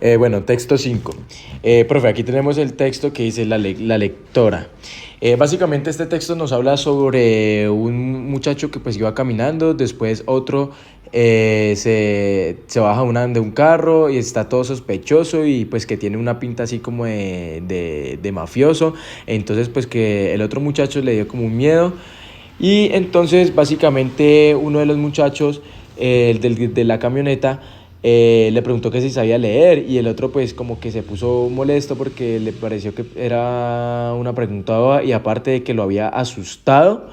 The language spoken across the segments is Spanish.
Bueno, texto 5. Profe, aquí tenemos el texto que dice la lectora. Básicamente este texto nos habla sobre un muchacho que pues iba caminando, después otro se baja de un carro y está todo sospechoso y pues que tiene una pinta así como de mafioso. Entonces pues que el otro muchacho le dio como un miedo y entonces básicamente uno de los muchachos, de la camioneta, le preguntó que si sabía leer y el otro pues como que se puso molesto porque le pareció que era una pregunta boba y aparte de que lo había asustado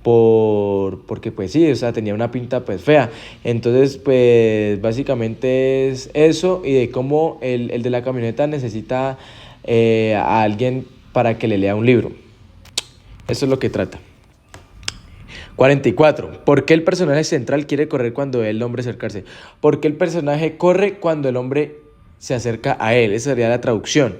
porque pues sí, o sea, tenía una pinta pues fea. Entonces pues básicamente es eso y de cómo el de la camioneta necesita a alguien para que le lea un libro. Eso es lo que trata. 44. ¿Por qué el personaje central quiere correr cuando ve el hombre acercarse? ¿Por qué el personaje corre cuando el hombre se acerca a él? Esa sería la traducción.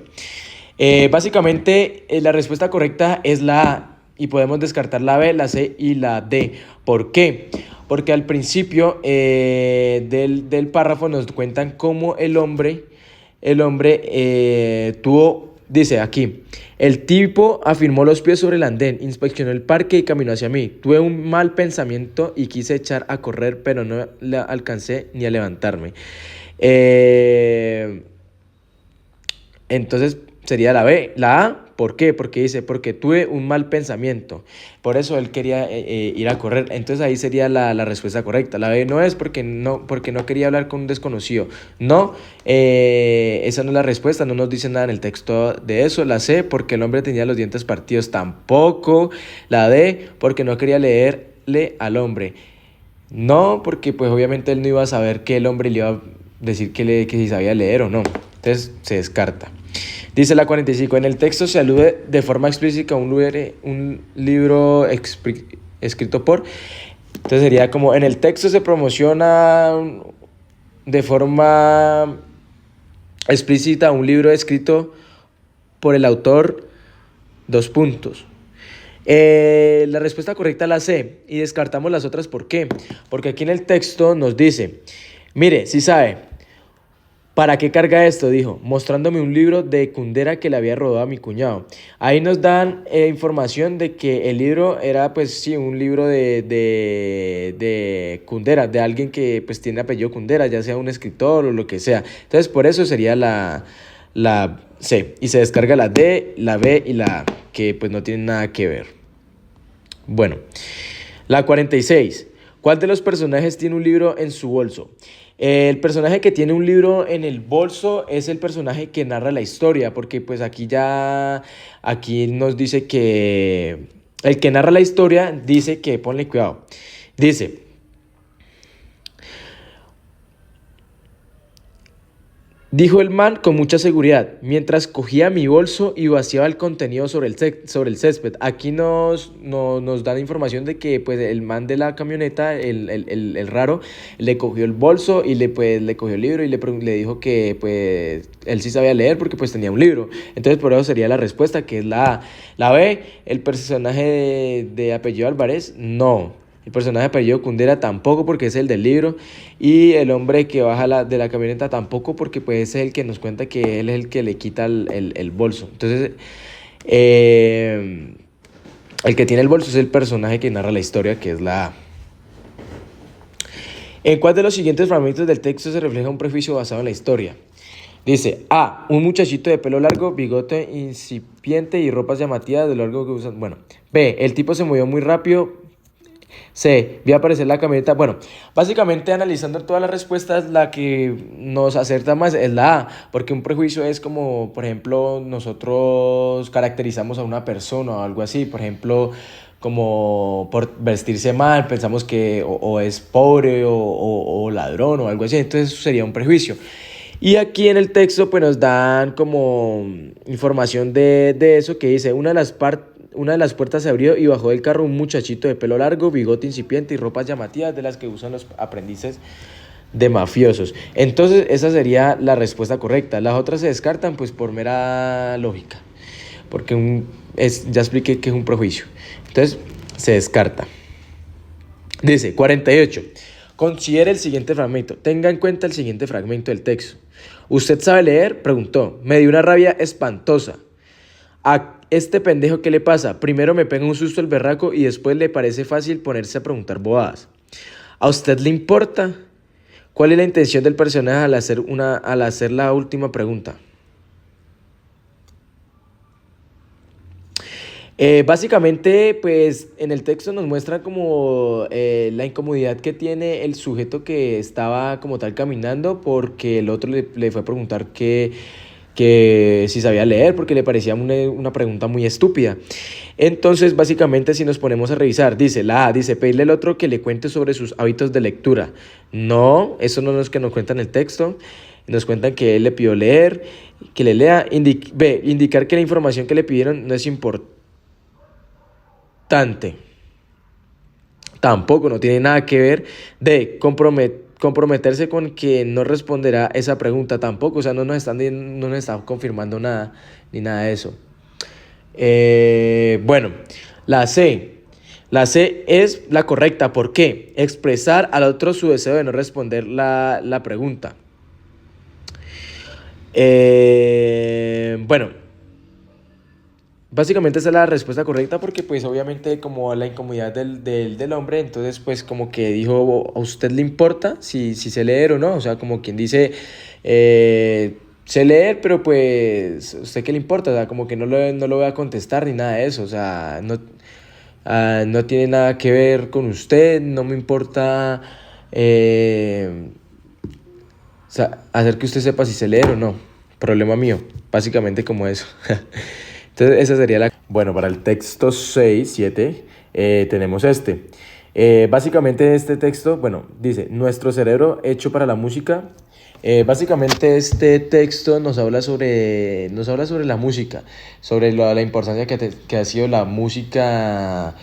Básicamente, la respuesta correcta es la A y podemos descartar la B, la C y la D. ¿Por qué? Porque al principio del párrafo nos cuentan cómo el hombre dice aquí, el tipo afirmó los pies sobre el andén, inspeccionó el parque y caminó hacia mí. Tuve un mal pensamiento y quise echar a correr, pero no la alcancé ni a levantarme. Eh, entonces sería la B. La A, ¿por qué? Porque dice, porque tuve un mal pensamiento. Por eso él quería ir a correr. Entonces ahí sería la respuesta correcta. La B no es porque no quería hablar con un desconocido. No, esa no es la respuesta. No nos dice nada en el texto de eso. La C, porque el hombre tenía los dientes partidos. Tampoco. La D, porque no quería leerle al hombre. No, porque pues obviamente él no iba a saber que el hombre le iba a decir que si sabía leer o no. Entonces se descarta. Dice la 45, en el texto se alude de forma explícita a un libro escrito por. Entonces sería como, en el texto se promociona de forma explícita un libro escrito por el autor, dos puntos. La respuesta correcta es la C y descartamos las otras. ¿Por qué? Porque aquí en el texto nos dice, mire, si sabe, ¿para qué carga esto? Dijo, mostrándome un libro de Kundera que le había robado a mi cuñado. Ahí nos dan información de que el libro era, pues sí, un libro de Kundera, de alguien que pues tiene apellido Kundera, ya sea un escritor o lo que sea. Entonces, por eso sería la C. Y se descarga la D, la B y la A, que pues no tienen nada que ver. Bueno, la 46. ¿Cuál de los personajes tiene un libro en su bolso? El personaje que tiene un libro en el bolso es el personaje que narra la historia, porque pues aquí nos dice que el que narra la historia dice que, ponle cuidado, dice, dijo el man con mucha seguridad, mientras cogía mi bolso y vaciaba el contenido sobre el césped. Aquí nos dan información de que pues, el man de la camioneta, el raro, le cogió el bolso y le cogió el libro y le dijo que pues, él sí sabía leer porque pues, tenía un libro. Entonces por eso sería la respuesta, que es la A. La B, el personaje de apellido Álvarez, no. El personaje de apellido Kundera tampoco porque es el del libro. Y el hombre que baja de la camioneta tampoco porque pues es el que nos cuenta que él es el que le quita el bolso. Entonces, el que tiene el bolso es el personaje que narra la historia, que es la A. ¿En cuál de los siguientes fragmentos del texto se refleja un prejuicio basado en la historia? Dice, A, un muchachito de pelo largo, bigote incipiente y ropas llamativas de lo largo que usan. Bueno, B, el tipo se movió muy rápido. C, vi aparecer la camioneta. Bueno, básicamente analizando todas las respuestas, la que nos acerta más es la A, porque un prejuicio es como, por ejemplo, nosotros caracterizamos a una persona o algo así, por ejemplo, como por vestirse mal, pensamos que o es pobre o ladrón o algo así, entonces eso sería un prejuicio. Y aquí en el texto pues nos dan como información de eso que dice, una de las puertas se abrió y bajó del carro un muchachito de pelo largo, bigote incipiente y ropas llamativas de las que usan los aprendices de mafiosos. Entonces esa sería la respuesta correcta. Las otras se descartan pues por mera lógica, porque ya expliqué que es un prejuicio. Entonces se descarta. Dice 48. Considere el siguiente fragmento. Tenga en cuenta el siguiente fragmento del texto. ¿Usted sabe leer? Preguntó. Me dio una rabia espantosa. ¿A este pendejo qué le pasa? Primero me pega un susto el berraco y después le parece fácil ponerse a preguntar bobadas. ¿A usted le importa? ¿Cuál es la intención del personaje al hacer la última pregunta? Básicamente, pues en el texto nos muestra como la incomodidad que tiene el sujeto que estaba como tal caminando porque el otro le fue a preguntar que si sabía leer porque le parecía una pregunta muy estúpida. Entonces, básicamente, si nos ponemos a revisar, dice la A, dice pedirle al otro que le cuente sobre sus hábitos de lectura. No, eso no es lo que nos cuenta en el texto. Nos cuentan que él le pidió leer, que le lea. B, indicar que la información que le pidieron no es importante. Tampoco, no tiene nada que ver de comprometerse con que no responderá esa pregunta tampoco, o sea, no nos están confirmando nada, ni nada de eso. Bueno, la C. La C es la correcta. ¿Por qué? Expresar al otro su deseo de no responder la pregunta. Bueno, básicamente esa es la respuesta correcta porque pues obviamente como la incomodidad del hombre, entonces pues como que dijo, ¿a usted le importa si sé leer o no? O sea, como quien dice, sé leer, pero pues, ¿usted qué le importa? O sea, como que no lo voy a contestar ni nada de eso, o sea, no tiene nada que ver con usted, no me importa o sea, hacer que usted sepa si sé leer o no, problema mío, básicamente como eso. Entonces esa sería la... Bueno, para el texto 6, 7, tenemos este. Básicamente este texto, bueno, dice, nuestro cerebro hecho para la música. Básicamente este texto nos habla sobre la música, sobre la importancia que ha sido la música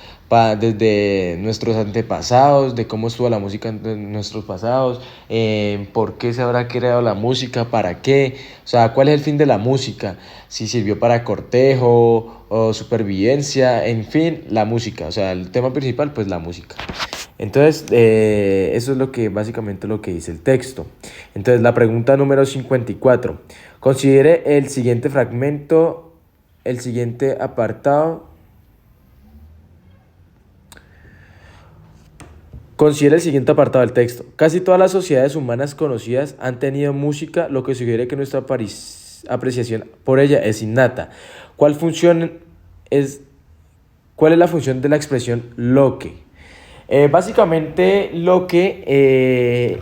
desde nuestros antepasados, de cómo estuvo la música en nuestros pasados, por qué se habrá creado la música, para qué, o sea, cuál es el fin de la música, si sirvió para cortejo o supervivencia, en fin, la música, o sea, el tema principal, pues la música. Entonces, eso es básicamente lo que dice el texto. Entonces, la pregunta número 54. Considere el siguiente fragmento, el siguiente apartado. Considere el siguiente apartado del texto. Casi todas las sociedades humanas conocidas han tenido música, lo que sugiere que nuestra apreciación por ella es innata. ¿Cuál es la función de la expresión lo que? Básicamente lo que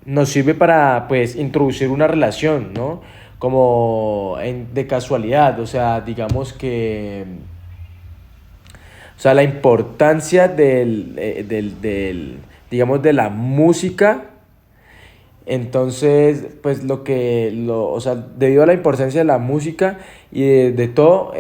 nos sirve para pues introducir una relación, ¿no? Como de casualidad, o sea, digamos que... O sea, la importancia digamos, de la música. Entonces, pues o sea, debido a la importancia de la música y de todo,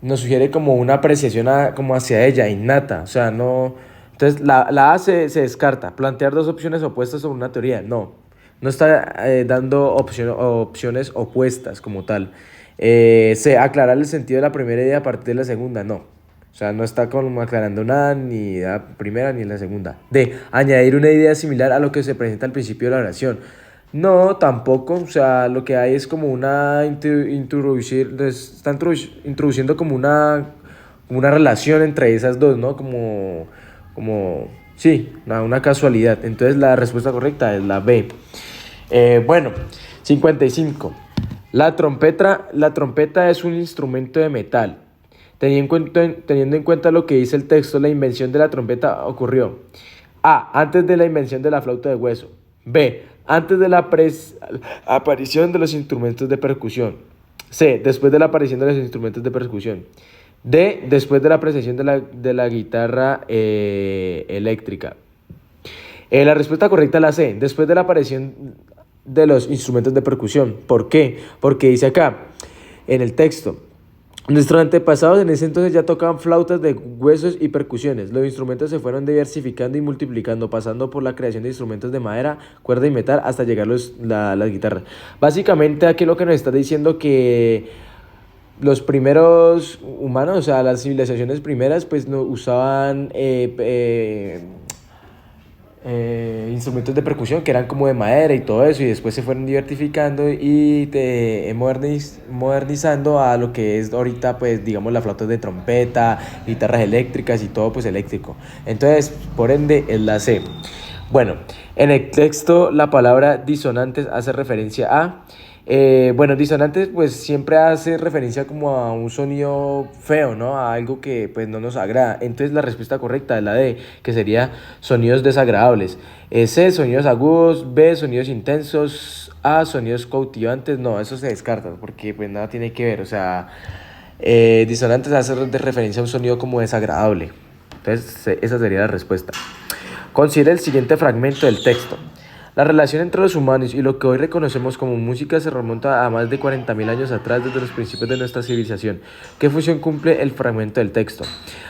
nos sugiere como una apreciación como hacia ella, innata, o sea, no... Entonces, la A se descarta, plantear dos opciones opuestas sobre una teoría, no está dando opciones opuestas como tal. C, aclarar el sentido de la primera idea a partir de la segunda, no. O sea, no está como aclarando nada, ni la primera ni la segunda. D, añadir una idea similar a lo que se presenta al principio de la oración. No, tampoco, o sea, lo que hay es como están introduciendo como una relación entre esas dos, ¿no? Sí, una casualidad. Entonces la respuesta correcta es la B. Bueno, 55. La trompeta es un instrumento de metal. Teniendo en cuenta lo que dice el texto, la invención de la trompeta ocurrió: A, antes de la invención de la flauta de hueso. B, antes de la aparición de los instrumentos de percusión. C, después de la aparición de los instrumentos de percusión. D, después de la apreciación de la guitarra eléctrica. La respuesta correcta es la C, después de la aparición de los instrumentos de percusión. ¿Por qué? Porque dice acá, en el texto, nuestros antepasados en ese entonces ya tocaban flautas de huesos y percusiones. Los instrumentos se fueron diversificando y multiplicando, pasando por la creación de instrumentos de madera, cuerda y metal, hasta llegar las guitarras. Básicamente aquí lo que nos está diciendo que los primeros humanos, o sea, las civilizaciones primeras, pues no usaban instrumentos de percusión que eran como de madera y todo eso, y después se fueron diversificando y modernizando a lo que es ahorita, pues digamos, las flautas de trompeta, guitarras eléctricas y todo pues eléctrico. Entonces, por ende, es la C. Bueno, en el texto la palabra disonantes hace referencia a... bueno, disonantes pues siempre hace referencia como a un sonido feo, ¿no? A algo que pues no nos agrada. Entonces la respuesta correcta es la D, que sería sonidos desagradables. C, sonidos agudos. B, sonidos intensos. A, sonidos cautivantes. No, eso se descarta porque pues nada tiene que ver. O sea, disonantes hace de referencia a un sonido como desagradable. Entonces esa sería la respuesta. Considera el siguiente fragmento del texto. La relación entre los humanos y lo que hoy reconocemos como música se remonta a más de 40.000 años atrás, desde los principios de nuestra civilización. ¿Qué función cumple el fragmento del texto?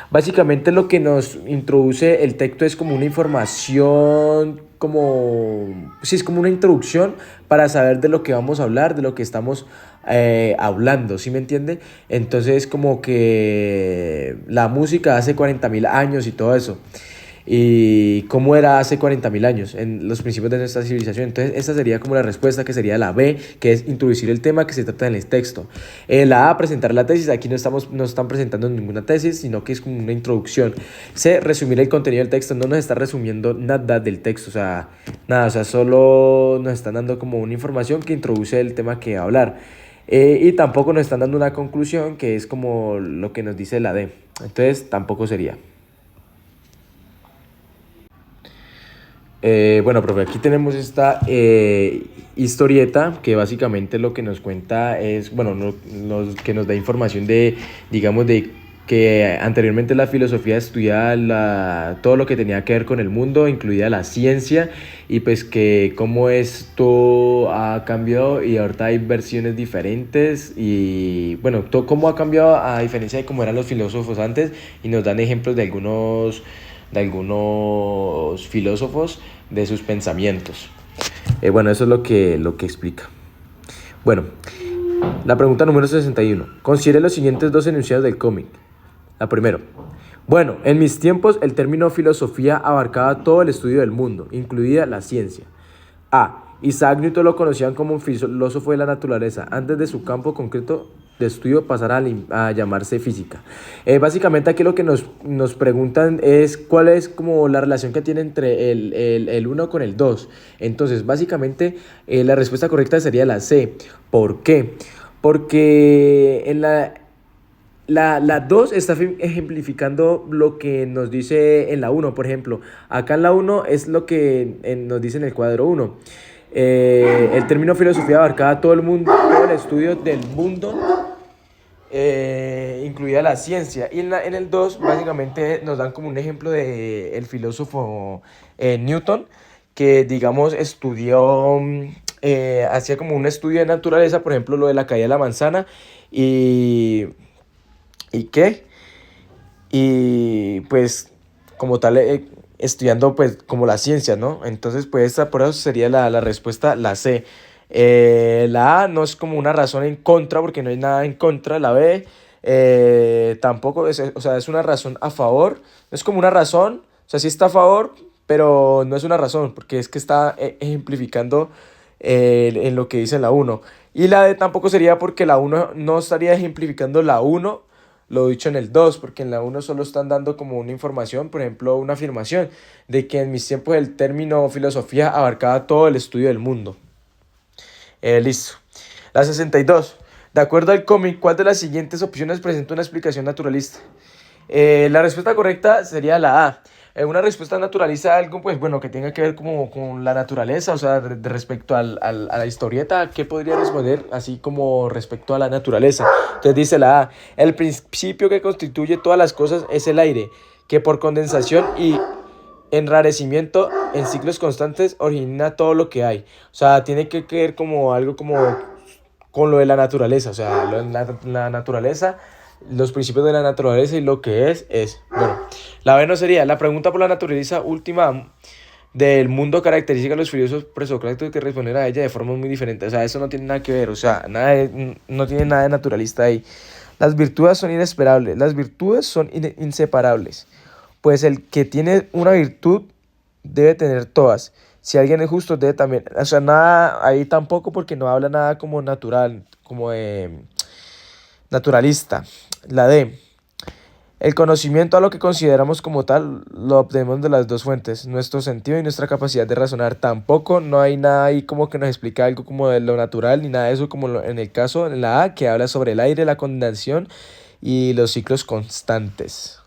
Básicamente lo que nos introduce el texto es como una información, sí, es como una introducción para saber de lo que vamos a hablar, de lo que estamos hablando, ¿sí me entiende? Entonces como que la música hace 40.000 años y todo eso, y cómo era hace 40.000 años, en los principios de nuestra civilización. Entonces, esta sería como la respuesta, que sería la B, que es introducir el tema que se trata en el texto. La A, presentar la tesis. Aquí no están presentando ninguna tesis, sino que es como una introducción. C, resumir el contenido del texto. No nos está resumiendo nada del texto, o sea, nada, o sea, solo nos están dando como una información que introduce el tema que va a hablar. Y tampoco nos están dando una conclusión, que es como lo que nos dice la D. Entonces, tampoco sería. Bueno, profe, aquí tenemos esta historieta que básicamente lo que nos cuenta es, bueno, que nos da información de, digamos, de que anteriormente la filosofía estudiaba todo lo que tenía que ver con el mundo, incluida la ciencia, y pues que cómo esto ha cambiado y ahorita hay versiones diferentes y, bueno, todo cómo ha cambiado a diferencia de cómo eran los filósofos antes, y nos dan ejemplos de algunos filósofos, de sus pensamientos. Bueno, eso es lo que explica. Bueno, la pregunta número 61. Considere los siguientes dos enunciados del cómic. La primera. Bueno, en mis tiempos el término filosofía abarcaba todo el estudio del mundo, incluida la ciencia. A. Isaac Newton lo conocían como un filósofo de la naturaleza, antes de su campo concreto de estudio pasar a llamarse física. Básicamente aquí lo que nos preguntan es cuál es como la relación que tiene entre el 1 con el 2. Entonces, básicamente la respuesta correcta sería la C. ¿Por qué? Porque en la 2 está ejemplificando lo que nos dice en la 1, por ejemplo. Acá en la 1 es lo que nos dice en el cuadro 1. El término filosofía abarcaba todo el mundo, todo el estudio del mundo, incluida la ciencia. Y en el 2 básicamente nos dan como un ejemplo de el filósofo Newton, que digamos estudió, hacía como un estudio de naturaleza, por ejemplo lo de la caída de la manzana, y ¿y qué? Y pues como tal, estudiando pues como la ciencia, ¿no? Entonces pues por eso sería la respuesta, la C. La A no es como una razón en contra, porque no hay nada en contra. La B tampoco, o sea, es una razón a favor. No es como una razón, o sea, sí está a favor, pero no es una razón, porque es que está ejemplificando en lo que dice la 1. Y la D tampoco sería, porque la 1 no estaría ejemplificando la 1, lo dicho en el 2, porque en la 1 solo están dando como una información, por ejemplo, una afirmación de que en mis tiempos el término filosofía abarcaba todo el estudio del mundo. Listo. La 62. De acuerdo al cómic, ¿cuál de las siguientes opciones presenta una explicación naturalista? La respuesta correcta sería la A. Una respuesta naturalista, algo pues bueno que tenga que ver como con la naturaleza, o sea, respecto a la historieta. ¿Qué podría responder así como respecto a la naturaleza? Entonces dice la A: el principio que constituye todas las cosas es el aire, que por condensación y enrarecimiento en ciclos constantes origina todo lo que hay. O sea, tiene que ver como algo como con lo de la naturaleza, o sea, la naturaleza, los principios de la naturaleza, y lo que es. Bueno, la B no sería. La pregunta por la naturaleza última del mundo caracteriza a los filósofos presocráticos, que responder a ella de formas muy diferentes. O sea, eso no tiene nada que ver, o sea, no tiene nada de naturalista ahí. Las virtudes son inesperables, las virtudes son inseparables. Pues el que tiene una virtud debe tener todas. Si alguien es justo, debe también, o sea, nada, ahí tampoco porque no habla nada como natural, como de naturalista. La D. El conocimiento a lo que consideramos como tal lo obtenemos de las dos fuentes, nuestro sentido y nuestra capacidad de razonar. Tampoco no hay nada ahí como que nos explica algo como de lo natural ni nada de eso como en el caso en la A que habla sobre el aire, la condensación y los ciclos constantes.